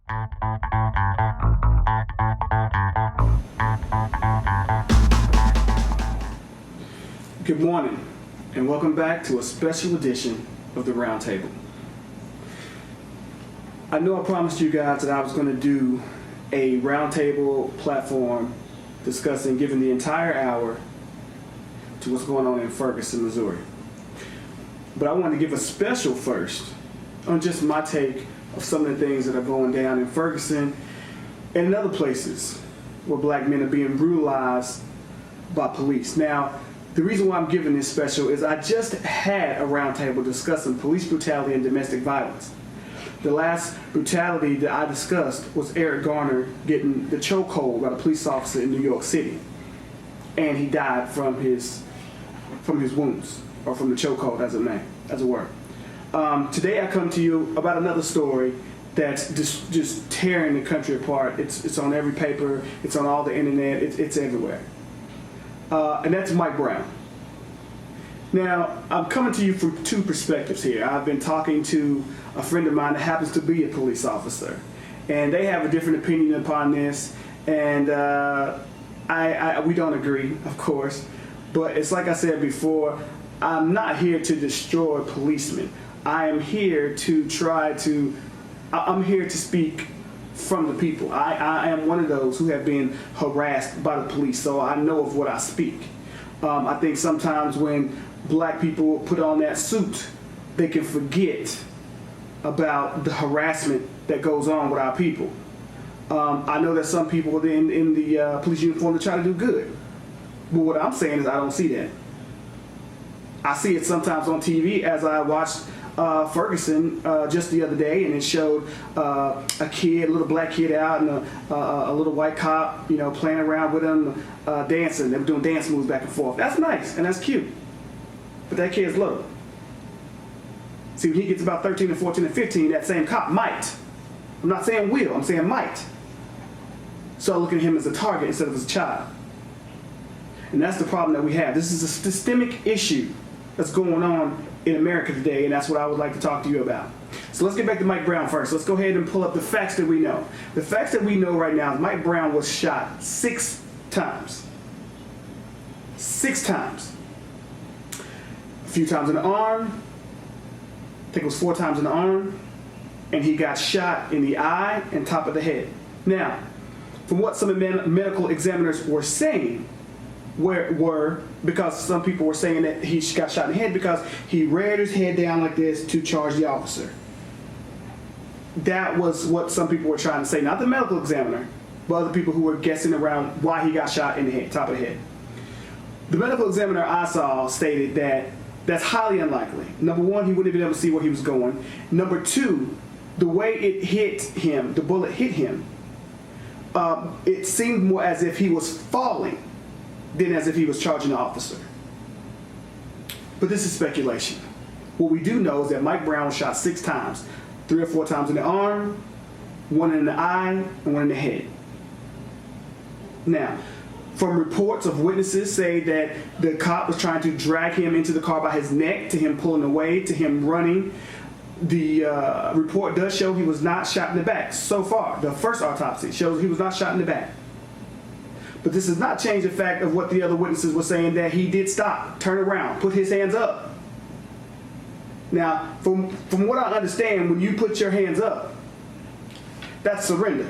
Good morning, and welcome back to a special edition of the Roundtable. I know I promised you guys that I was going to do a roundtable platform discussing, giving the entire hour to what's going on in Ferguson, Missouri. But I want to give a special first on just my take of some of the things that are going down in Ferguson and in other places where black men are being brutalized by police. Now, the reason why I'm giving this special is I just had a roundtable discussing police brutality and domestic violence. The last brutality that I discussed was Eric Garner getting the chokehold by the police officer in New York City, and he died from his wounds, or from the chokehold, as it were. Today I come to you about another story that's just tearing the country apart. It's on every paper, it's on all the internet, it's everywhere. And that's Mike Brown. Now, I'm coming to you from two perspectives here. I've been talking to a friend of mine that happens to be a police officer, and they have a different opinion upon this, and we don't agree, of course, but it's like I said before, I'm not here to destroy policemen. I'm here to speak from the people. I am one of those who have been harassed by the police, so I know of what I speak. I think sometimes when black people put on that suit, they can forget about the harassment that goes on with our people. I know that some people in the police uniform try to do good, but what I'm saying is I don't see that. I see it sometimes on TV, as I watched Ferguson just the other day, and it showed a little black kid out, and a little white cop, playing around with him, dancing. They were doing dance moves back and forth. That's nice and that's cute, but that kid's little. See, when he gets about 13 and 14 and 15, that same cop might, I'm not saying will, I'm saying might, start looking at him as a target instead of as a child. And that's the problem that we have. This is a systemic issue that's going on in America today, and that's what I would like to talk to you about. So let's get back to Mike Brown first. Let's go ahead and pull up the facts that we know. The facts that we know right now is Mike Brown was shot 6 times. 6 times. A few times in the arm. I think it was 4 times in the arm. And he got shot in the eye and top of the head. Now, from what some of the medical examiners were saying, because some people were saying that he got shot in the head because he reared his head down like this to charge the officer. That was what some people were trying to say, not the medical examiner, but other people who were guessing around why he got shot in the head, top of the head. The medical examiner I saw stated that that's highly unlikely. Number one, he wouldn't have been able to see where he was going. Number two, the way it hit him, the bullet hit him, it seemed more as if he was falling than as if he was charging the officer. But this is speculation. What we do know is that Mike Brown was shot 6 times, 3 or 4 times in the arm, 1 in the eye, and 1 in the head. Now, from reports of witnesses say that the cop was trying to drag him into the car by his neck, to him pulling away, to him running. The report does show he was not shot in the back. So far, the first autopsy shows he was not shot in the back. But this does not change the fact of what the other witnesses were saying, that he did stop, turn around, put his hands up. Now, from what I understand, when you put your hands up, that's surrender.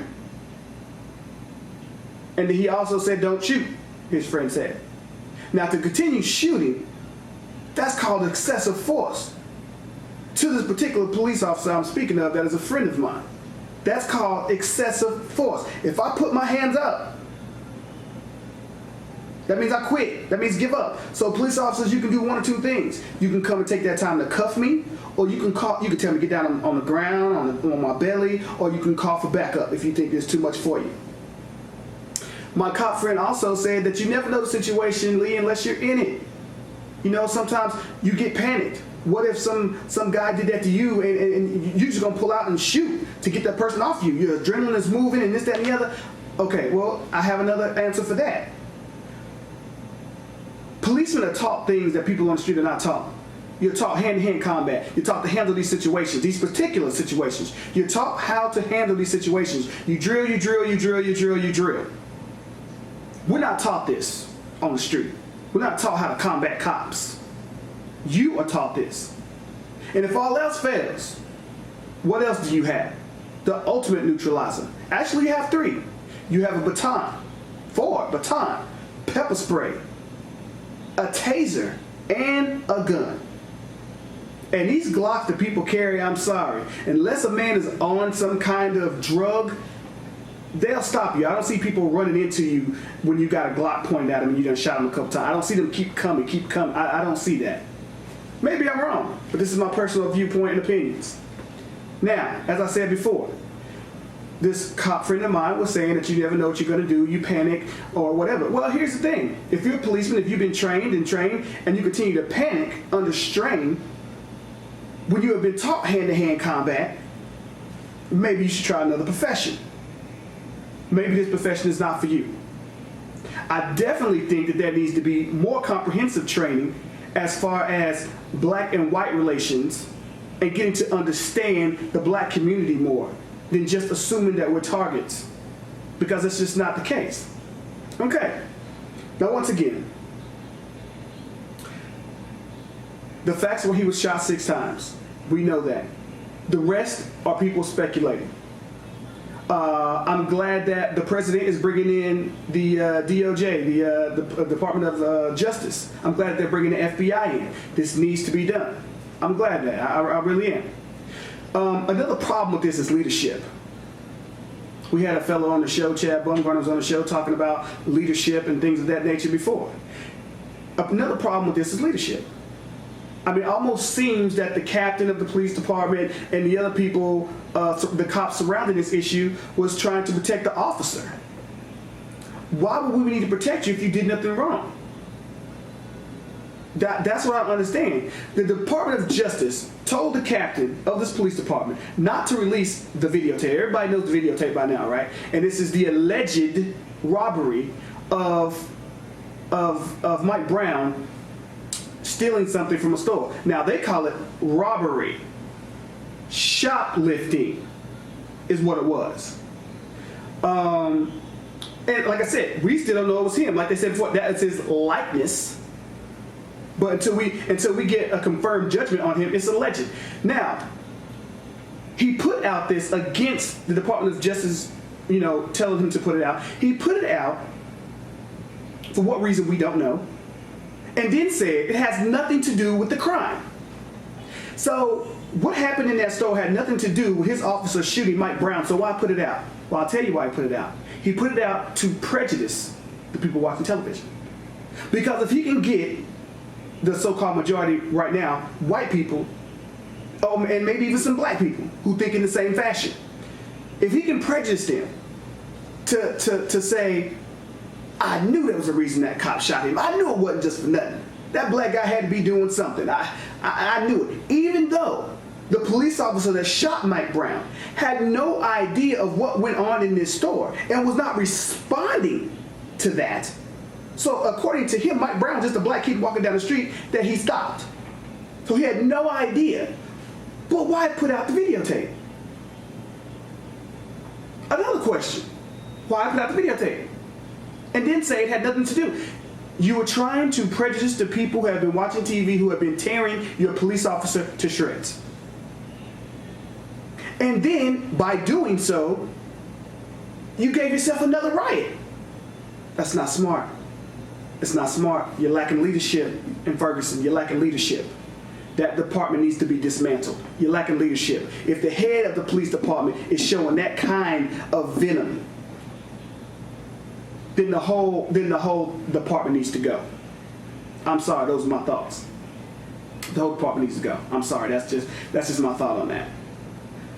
And he also said, don't shoot, his friend said. Now, to continue shooting, that's called excessive force. To this particular police officer I'm speaking of, that is a friend of mine, that's called excessive force. If I put my hands up, that means I quit. That means give up. So police officers, you can do one or two things. You can come and take that time to cuff me, or you can tell me to get down on the ground, on my belly, or you can call for backup if you think there's too much for you. My cop friend also said that you never know the situation, Lee, unless you're in it. Sometimes you get panicked. What if some guy did that to you and you're just going to pull out and shoot to get that person off you? Your adrenaline is moving and this, that, and the other. Okay, well, I have another answer for that. Policemen are taught things that people on the street are not taught. You're taught hand-to-hand combat. You're taught to handle these situations, these particular situations. You're taught how to handle these situations. You drill, you drill, you drill, you drill, you drill. We're not taught this on the street. We're not taught how to combat cops. You are taught this. And if all else fails, what else do you have? The ultimate neutralizer. Actually, you have 3. You have a baton, 4, baton, pepper spray, a taser, and a gun. And these Glocks that people carry, I'm sorry, unless a man is on some kind of drug, they'll stop you. I don't see people running into you when you got a Glock pointed at them and you done shot them a couple times. I don't see them keep coming. I don't see that. Maybe I'm wrong, but this is my personal viewpoint and opinions. Now, as I said before, this cop friend of mine was saying that you never know what you're going to do, you panic or whatever. Well, here's the thing. If you're a policeman, if you've been trained and you continue to panic under strain, when you have been taught hand-to-hand combat, maybe you should try another profession. Maybe this profession is not for you. I definitely think that there needs to be more comprehensive training as far as black and white relations and getting to understand the black community more than just assuming that we're targets, because it's just not the case. Okay, now once again, the facts were he was shot 6 times. We know that. The rest are people speculating. I'm glad that the president is bringing in the DOJ, the Department of Justice. I'm glad they're bringing the FBI in. This needs to be done. I'm glad that. I really am. Another problem with this is leadership. We had a fellow on the show, Chad Bumgarner was on the show talking about leadership and things of that nature before. Another problem with this is leadership. I mean, it almost seems that the captain of the police department and the other people, the cops surrounding this issue, was trying to protect the officer. Why would we need to protect you if you did nothing wrong? That's what I don't understand. The Department of Justice told the captain of this police department not to release the videotape. Everybody knows the videotape by now, right? And this is the alleged robbery of Mike Brown stealing something from a store. Now they call it robbery. Shoplifting is what it was. And like I said, we still don't know it was him. Like they said before, that is his likeness. But until we get a confirmed judgment on him, it's alleged. Now, he put out this against the Department of Justice, telling him to put it out. He put it out for what reason we don't know, and then said it has nothing to do with the crime. So what happened in that store had nothing to do with his officer shooting Mike Brown, so why put it out? Well, I'll tell you why he put it out. He put it out to prejudice the people watching television. Because if he can get the so-called majority right now, white people, and maybe even some black people who think in the same fashion, if he can prejudice them to say, I knew there was a reason that cop shot him. I knew it wasn't just for nothing. That black guy had to be doing something. I knew it. Even though the police officer that shot Mike Brown had no idea of what went on in this store and was not responding to that. So according to him, Mike Brown was just a black kid walking down the street that he stopped. So he had no idea. But why put out the videotape? Another question. Why put out the videotape? And then say it had nothing to do. You were trying to prejudice the people who have been watching TV, who have been tearing your police officer to shreds. And then, by doing so, you gave yourself another riot. That's not smart. It's not smart. You're lacking leadership in Ferguson. You're lacking leadership. That department needs to be dismantled. You're lacking leadership. If the head of the police department is showing that kind of venom, then the whole department needs to go. I'm sorry, those are my thoughts. The whole department needs to go. I'm sorry, that's just my thought on that.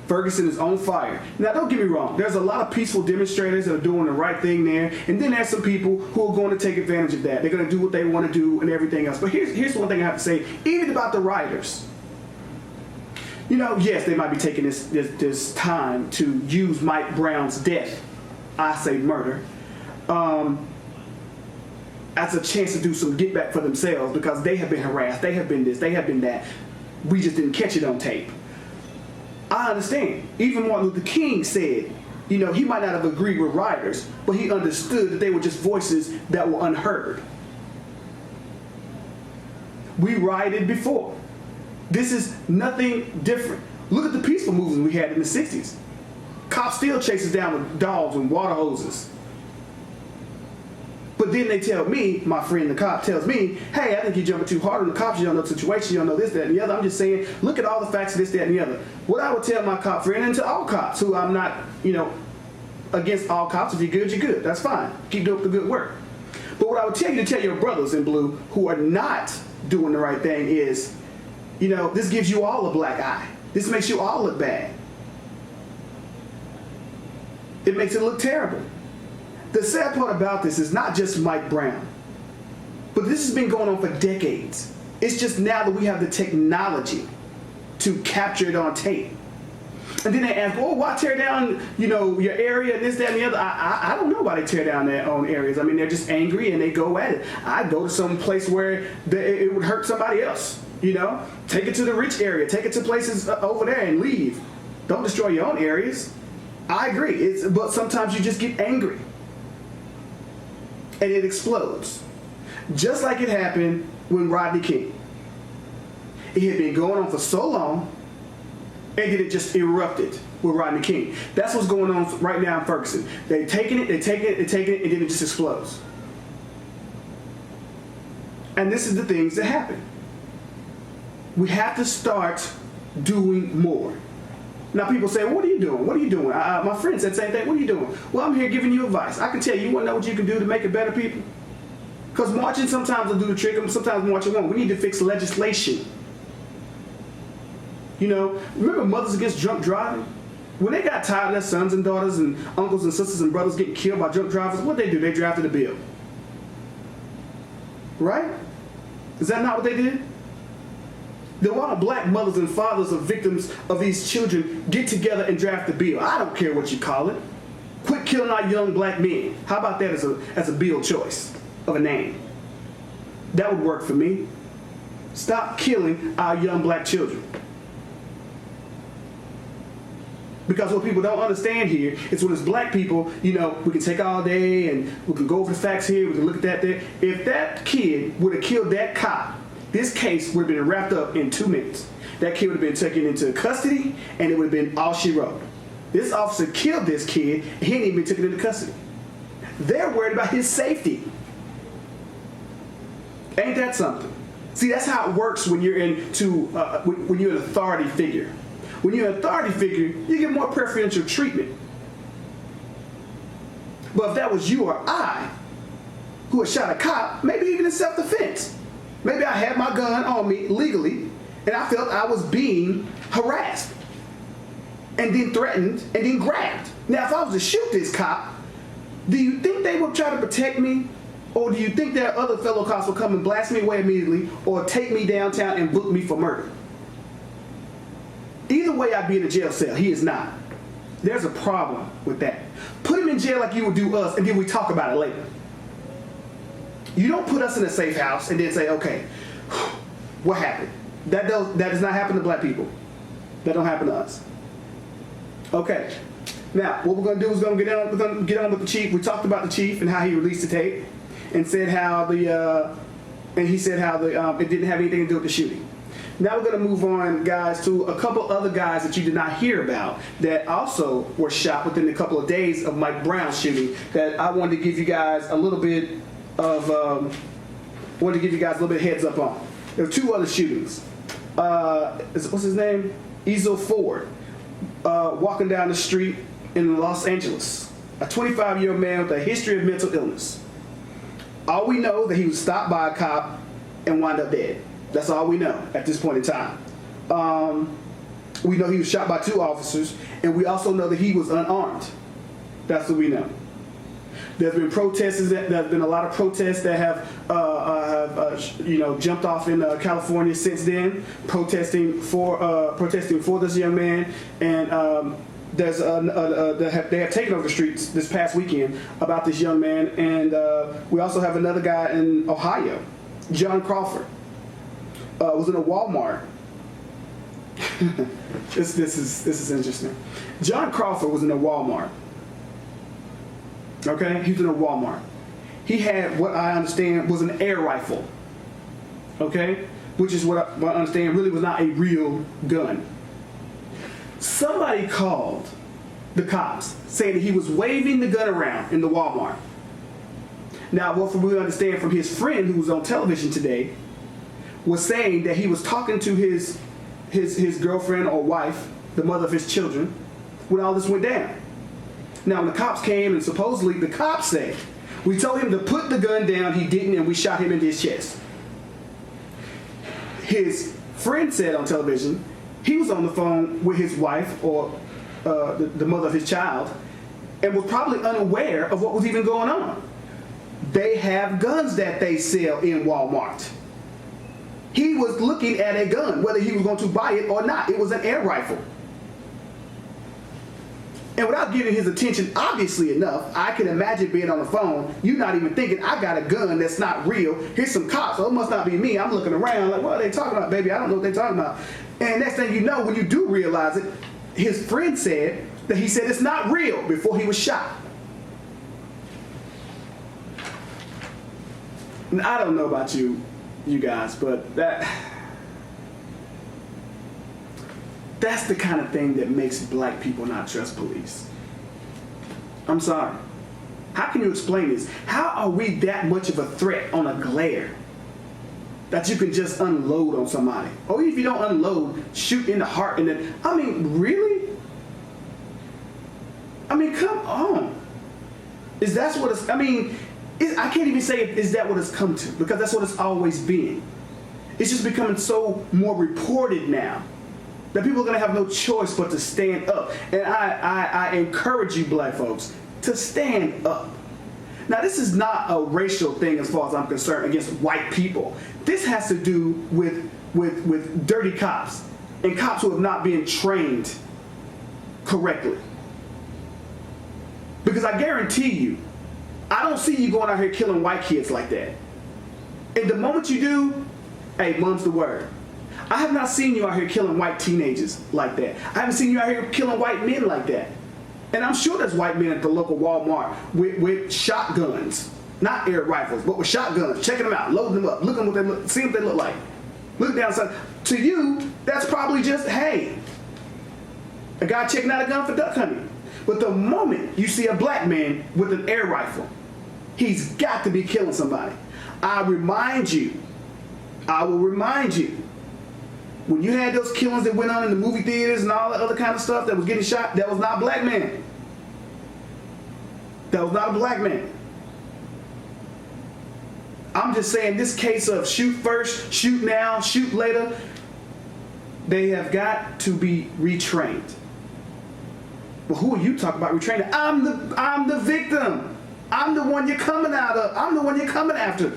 Ferguson is on fire. Now, don't get me wrong. There's a lot of peaceful demonstrators that are doing the right thing there. And then there's some people who are going to take advantage of that. They're going to do what they want to do and everything else. But here's one thing I have to say, even about the rioters. Yes, they might be taking this time to use Mike Brown's death, I say murder, as a chance to do some get back for themselves because they have been harassed, they have been this, they have been that. We just didn't catch it on tape. I understand. Even Martin Luther King said, he might not have agreed with rioters, but he understood that they were just voices that were unheard. We rioted before. This is nothing different. Look at the peaceful movements we had in the 60s. Cops still chase us down with dogs and water hoses. But then they tell me, my friend the cop tells me, hey, I think you're jumping too hard on the cops. You don't know the situation. You don't know this, that, and the other. I'm just saying, look at all the facts of this, that, and the other. What I would tell my cop friend, and to all cops, who I'm not, against all cops, if you're good, you're good. That's fine. Keep doing the good work. But what I would tell you to tell your brothers in blue who are not doing the right thing is, this gives you all a black eye. This makes you all look bad. It makes it look terrible. The sad part about this is not just Mike Brown, but this has been going on for decades. It's just now that we have the technology to capture it on tape. And then they ask, why tear down, your area and this, that, and the other? I don't know why they tear down their own areas. I mean, they're just angry and they go at it. I go to some place where it would hurt somebody else, Take it to the rich area. Take it to places over there and leave. Don't destroy your own areas. I agree. But sometimes you just get angry. And it explodes. Just like it happened with Rodney King. It had been going on for so long, and then it just erupted with Rodney King. That's what's going on right now in Ferguson. They're taking it, and then it just explodes. And this is the things that happen. We have to start doing more. Now people say, what are you doing? What are you doing? My friend said the same thing. What are you doing? Well, I'm here giving you advice. I can tell you, you want to know what you can do to make it better, people? Because marching sometimes will do the trick, and sometimes marching won't. We need to fix legislation. Remember Mothers Against Drunk Driving? When they got tired of their sons and daughters and uncles and sisters and brothers getting killed by drunk drivers, what did they do? They drafted a bill. Right? Is that not what they did? Then why don't black mothers and fathers of victims of these children get together and draft a bill? I don't care what you call it. Quit killing our young black men. How about that as a bill choice of a name? That would work for me. Stop killing our young black children. Because what people don't understand here is when it's black people, we can take all day and we can go over the facts here, we can look at that there. If that kid would have killed that cop, this case would have been wrapped up in 2 minutes. That kid would have been taken into custody, and it would have been all she wrote. This officer killed this kid, and he didn't even been taken into custody. They're worried about his safety. Ain't that something? See, that's how it works when you're when you're an authority figure. When you're an authority figure, you get more preferential treatment. But if that was you or I who had shot a cop, maybe even in self-defense. Maybe I had my gun on me legally, and I felt I was being harassed, and then threatened, and then grabbed. Now, if I was to shoot this cop, do you think they would try to protect me? Or do you think that other fellow cops will come and blast me away immediately, or take me downtown and book me for murder? Either way, I'd be in a jail cell. He is not. There's a problem with that. Put him in jail like you would do us, and then we talk about it later. You don't put us in a safe house and then say, okay, what happened? That does not happen to black people. That don't happen to us. Okay. Now, what we're going to do is we're going to get on with the chief. We talked about the chief and how he released the tape and said how it didn't have anything to do with the shooting. Now we're going to move on, guys, to a couple other guys that you did not hear about that also were shot within a couple of days of Mike Brown's shooting that I wanted to give you guys a little bit of heads up on. There were 2 other shootings. What's his name? Ezel Ford, walking down the street in Los Angeles. A 25-year-old man with a history of mental illness. All we know that he was stopped by a cop and wound up dead. That's all we know at this point in time. We know he was shot by 2 officers, and we also know that he was unarmed. That's what we know. There's been there's been a lot of protests that have jumped off in California since then, protesting for this young man, and there's they have taken over the streets this past weekend about this young man, and we also have another guy in Ohio, John Crawford, was in a Walmart. This is interesting. John Crawford was in a Walmart. Okay, he was in a Walmart. He had what I understand was an air rifle. Okay, which is what I understand really was not a real gun. Somebody called the cops saying that he was waving the gun around in the Walmart. Now, what we understand from his friend who was on television today was saying that he was talking to his girlfriend or wife, the mother of his children, when all this went down. Now, when the cops came, and supposedly the cops said, we told him to put the gun down, he didn't, and we shot him in his chest. His friend said on television he was on the phone with his wife or the mother of his child and was probably unaware of what was even going on. They have guns that they sell in Walmart. He was looking at a gun, whether he was going to buy it or not. It was an air rifle. And without giving his attention, obviously enough, I can imagine being on the phone, you not even thinking, I got a gun that's not real. Here's some cops. Oh, it must not be me. I'm looking around like, what are they talking about, baby? I don't know what they're talking about. And next thing you know, when you do realize it, his friend said that he said it's not real before he was shot. And I don't know about you guys, but that's the kind of thing that makes black people not trust police. I'm sorry. How can you explain this? How are we that much of a threat on a glare that you can just unload on somebody? Or if you don't unload, shoot in the heart and then, I mean, really? I mean, come on. Is that what it's, I mean, I can't even say, is that what it's come to? Because that's what it's always been. It's just becoming so more reported now that people are going to have no choice but to stand up. And I encourage you black folks to stand up. Now, this is not a racial thing as far as I'm concerned against white people. This has to do with dirty cops and cops who have not been trained correctly. Because I guarantee you, I don't see you going out here killing white kids like that. And the moment you do, hey, mum's the word. I have not seen you out here killing white teenagers like that. I haven't seen you out here killing white men like that. And I'm sure there's white men at the local Walmart with shotguns, not air rifles, but with shotguns, checking them out, loading them up, looking what they look, seeing what they look like. Look down, son. To you, that's probably just, hey, a guy checking out a gun for duck hunting. But the moment you see a black man with an air rifle, he's got to be killing somebody. I will remind you, when you had those killings that went on in the movie theaters and all that other kind of stuff that was getting shot, that was not a black man. That was not a black man. I'm just saying this case of shoot first, shoot now, shoot later, they have got to be retrained. Well, who are you talking about retraining? I'm the victim. I'm the one you're coming out of. I'm the one you're coming after.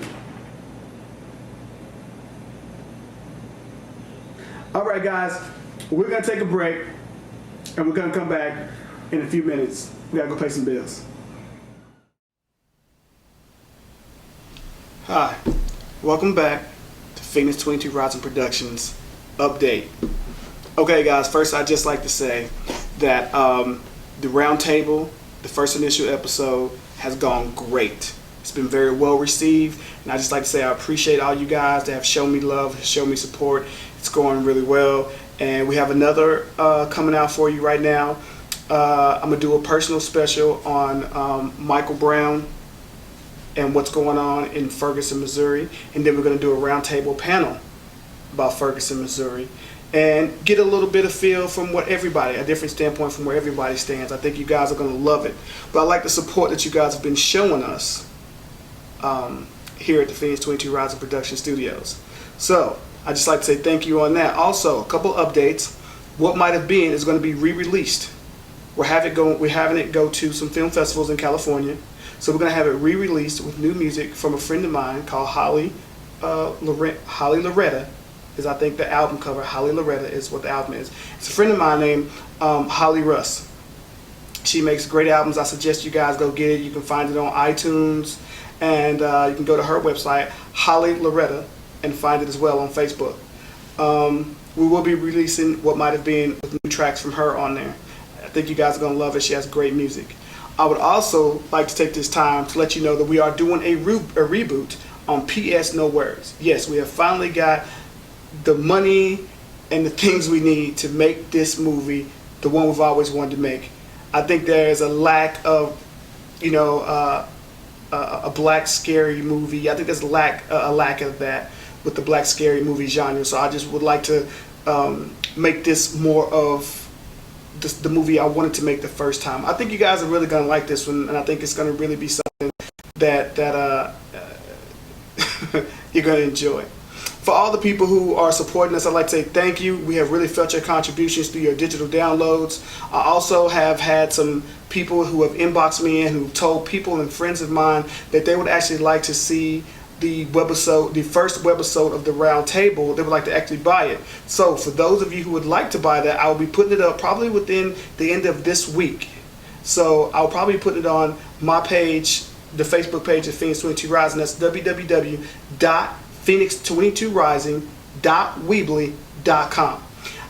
All right, guys, we're going to take a break, and we're going to come back in a few minutes. We got to go pay some bills. Hi, welcome back to Phoenix 22 Rising Productions Update. Okay, guys, first I'd just like to say that the roundtable, the first initial episode, has gone great. It's been very well received, and I just like to say I appreciate all you guys that have shown me love, shown me support. It's going really well, and we have another coming out for you right now. I'm gonna do a personal special on Michael Brown and what's going on in Ferguson, Missouri, and then we're gonna do a roundtable panel about Ferguson, Missouri, and get a little bit of feel from what everybody, a different standpoint from where everybody stands. I think you guys are gonna love it. But I like the support that you guys have been showing us here at the Phoenix 22 Rising Production Studios. So I just like to say thank you on that. Also, a couple updates. What Might Have Been is going to be re-released. We're having it go to some film festivals in California. So we're going to have it re-released with new music from a friend of mine called Holly Loretta. Is I think the album cover. Holly Loretta is what the album is. It's a friend of mine named Holly Russ. She makes great albums. I suggest you guys go get it. You can find it on iTunes, and you can go to her website, Holly Loretta, and find it as well on Facebook. We will be releasing what might have been new tracks from her on there. I think you guys are going to love it. She has great music. I would also like to take this time to let you know that we are doing a reboot on P.S. No Words. Yes, we have finally got the money and the things we need to make this movie the one we've always wanted to make. I think there is a lack of, a black scary movie. I think there's a lack of that with the black scary movie genre. So I just would like to make this more of the movie I wanted to make the first time. I think you guys are really going to like this one, and I think it's going to really be something that you're going to enjoy. For all the people who are supporting us, I'd like to say thank you. We have really felt your contributions through your digital downloads. I also have had some people who have inboxed me and who told people and friends of mine that they would actually like to see the first webisode of the Round Table. They would like to actually buy it. So for those of you who would like to buy that, I will be putting it up probably within the end of this week. So I'll probably put it on my page, the Facebook page of Phoenix 22 Rising. That's www.phoenix22rising.weebly.com.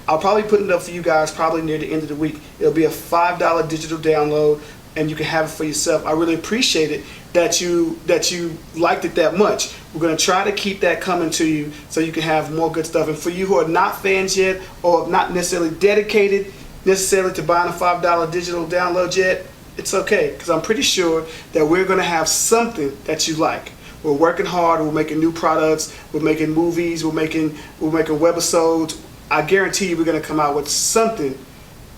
I'll probably put it up for you guys probably near the end of the week. It'll be a $5 digital download, and you can have it for yourself. I really appreciate it that you liked it that much. We're going to try to keep that coming to you so you can have more good stuff. And for you who are not fans yet, or not necessarily dedicated necessarily to buying a $5 digital download yet, it's okay, because I'm pretty sure that we're going to have something that you like. We're working hard. We're making new products. We're making movies. We're making webisodes. I guarantee you we're going to come out with something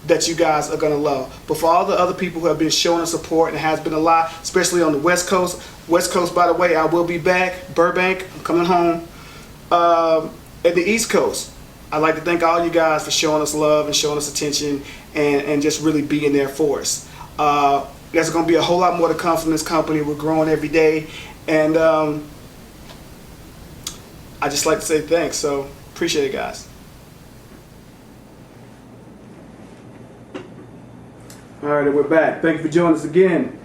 that you guys are going to love. But for all the other people who have been showing us support, and it has been a lot, especially on the West Coast. West Coast, by the way, I will be back. Burbank, I'm coming home. At the East Coast, I'd like to thank all you guys for showing us love and showing us attention and just really being there for us. There's going to be a whole lot more to come from this company. We're growing every day. And I just like to say thanks. So appreciate it, guys. All right, and we're back. Thank you for joining us again.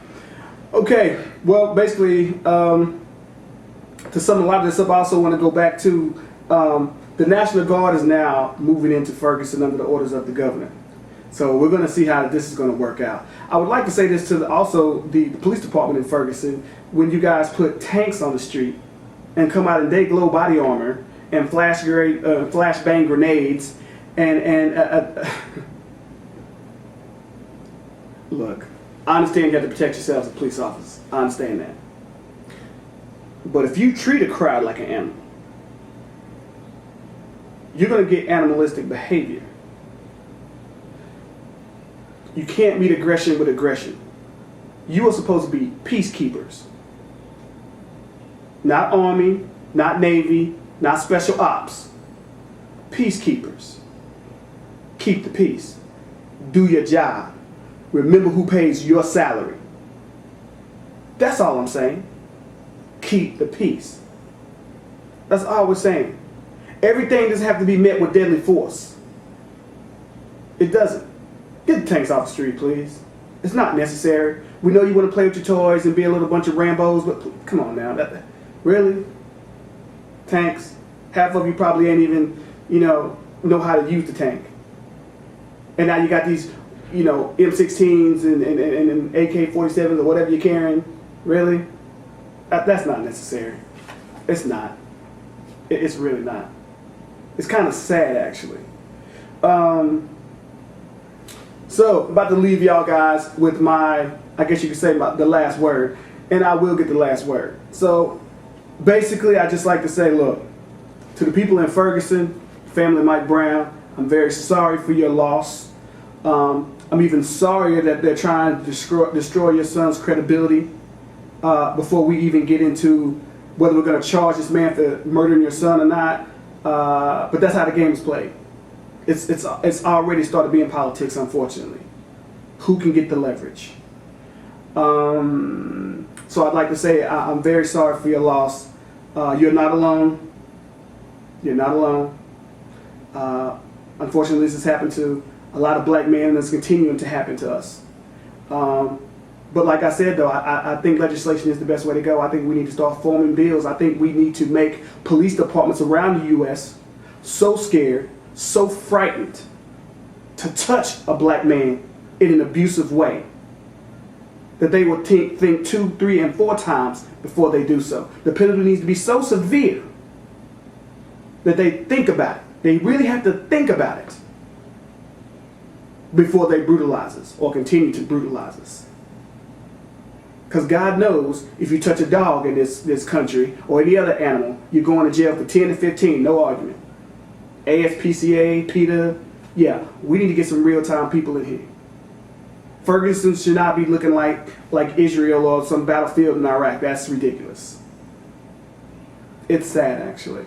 Okay, well, basically, to sum a lot of this up, I also want to go back to the National Guard is now moving into Ferguson under the orders of the governor. So we're going to see how this is going to work out. I would like to say this to also the police department in Ferguson. When you guys put tanks on the street and come out in day glow body armor and flashbang grenades and look, I understand you have to protect yourselves as police officers. I understand that. But if you treat a crowd like an animal, you're going to get animalistic behavior. You can't meet aggression with aggression. You are supposed to be peacekeepers. Not Army, not Navy, not Special Ops. Peacekeepers. Keep the peace. Do your job. Remember who pays your salary. That's all I'm saying. Keep the peace. That's all we're saying. Everything doesn't have to be met with deadly force. It doesn't. Get the tanks off the street, please. It's not necessary. We know you want to play with your toys and be a little bunch of Rambos, but come on now. Really? Tanks? Half of you probably ain't even, know how to use the tank. And now you got these, M16s and AK-47s or whatever you're carrying. Really? That's not necessary. It's not. It's really not. It's kind of sad, actually. So, about to leave y'all guys with my, I guess you could say, the last word. And I will get the last word. So, basically, I just like to say, look, to the people in Ferguson, family Mike Brown, I'm very sorry for your loss. I'm even sorrier that they're trying to destroy your son's credibility before we even get into whether we're going to charge this man for murdering your son or not. But that's how the game is played. It's already started being politics, unfortunately. Who can get the leverage? So I'd like to say I'm very sorry for your loss. You're not alone. You're not alone. Unfortunately, this has happened to a lot of black men, and it's continuing to happen to us. But like I said, though, I think legislation is the best way to go. I think we need to start forming bills. I think we need to make police departments around the U.S. so scared, so frightened to touch a black man in an abusive way that they will think 2, 3, and 4 times before they do so. The penalty needs to be so severe that they think about it. They really have to think about it before they brutalize us or continue to brutalize us. Because God knows if you touch a dog in this country or any other animal, you're going to jail for 10 to 15, no argument. ASPCA, PETA, yeah, we need to get some real-time people in here. Ferguson should not be looking like Israel or some battlefield in Iraq. That's ridiculous. It's sad, actually.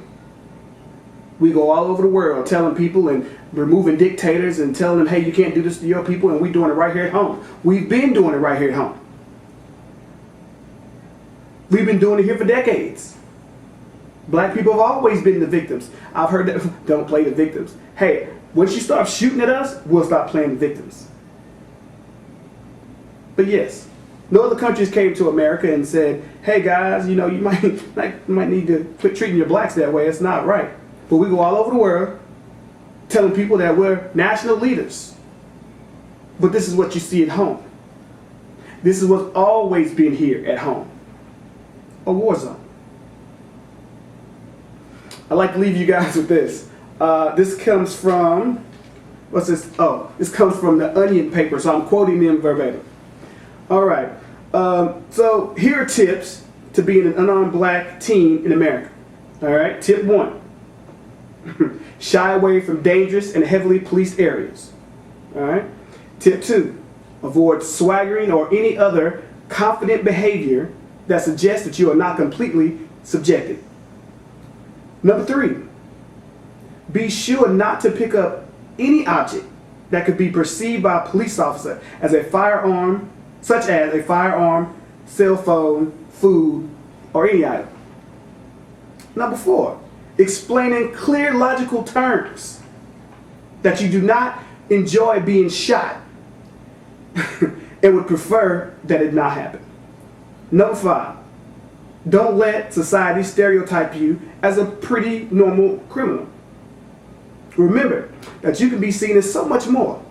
We go all over the world telling people and removing dictators and telling them, hey, you can't do this to your people, and we're doing it right here at home. We've been doing it right here at home. We've been doing it here for decades. Black people have always been the victims. I've heard that, don't play the victims. Hey, once you start shooting at us, we'll stop playing the victims. But yes, no other countries came to America and said, hey guys, you might need to quit treating your blacks that way. It's not right. But we go all over the world telling people that we're national leaders. But this is what you see at home. This is what's always been here at home. A war zone. I'd like to leave you guys with this. This comes from, what's this? Oh, this comes from the Onion paper, so I'm quoting them verbatim. All right. So here are tips to being an unarmed black teen in America. All right. Tip 1. Shy away from dangerous and heavily policed areas. All right. Tip 2. Avoid swaggering or any other confident behavior that suggests that you are not completely subjected. Number 3. Be sure not to pick up any object that could be perceived by a police officer as a firearm, such as a firearm, cell phone, food, or any item. Number 4, explain in clear logical terms that you do not enjoy being shot and would prefer that it not happen. Number 5, don't let society stereotype you as a pretty normal criminal. Remember that you can be seen as so much more.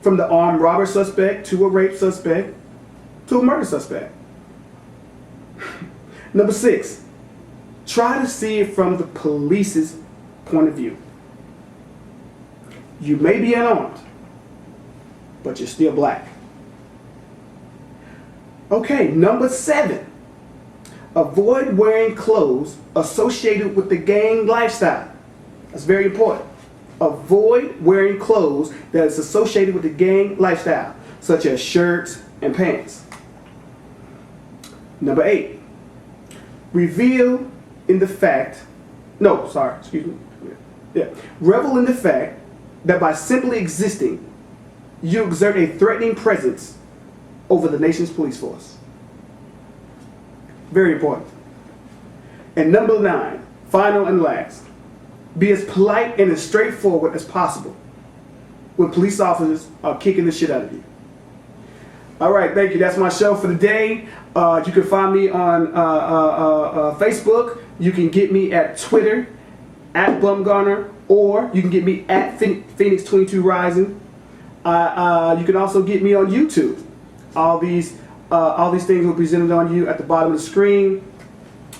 From the armed robber suspect to a rape suspect to a murder suspect. Number 6, try to see it from the police's point of view. You may be unarmed, but you're still black. Okay, number 7, avoid wearing clothes associated with the gang lifestyle. That's very important. Avoid wearing clothes that is associated with the gang lifestyle, such as shirts and pants. Number 8, revel in the fact that by simply existing, you exert a threatening presence over the nation's police force. Very important. And number 9, final and last, be as polite and as straightforward as possible when police officers are kicking the shit out of you. All right, thank you. That's my show for the day. You can find me on Facebook. You can get me at Twitter, at Bumgarner, or you can get me at Phoenix 22 Rising. You can also get me on YouTube. All these things will be presented on you at the bottom of the screen.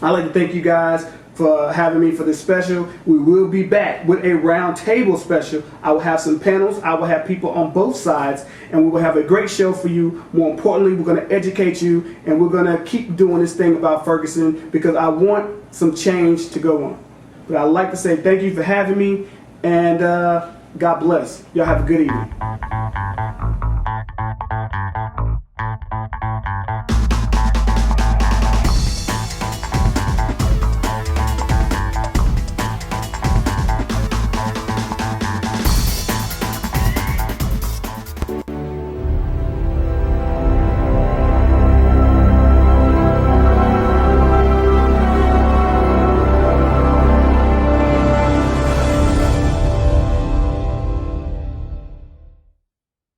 I'd like to thank you guys for having me for this special. We will be back with a round table special. I will have some panels. I will have people on both sides, and we will have a great show for you. More importantly, we're going to educate you, and we're going to keep doing this thing about Ferguson because I want some change to go on. But I'd like to say thank you for having me, and God bless. Y'all have a good evening.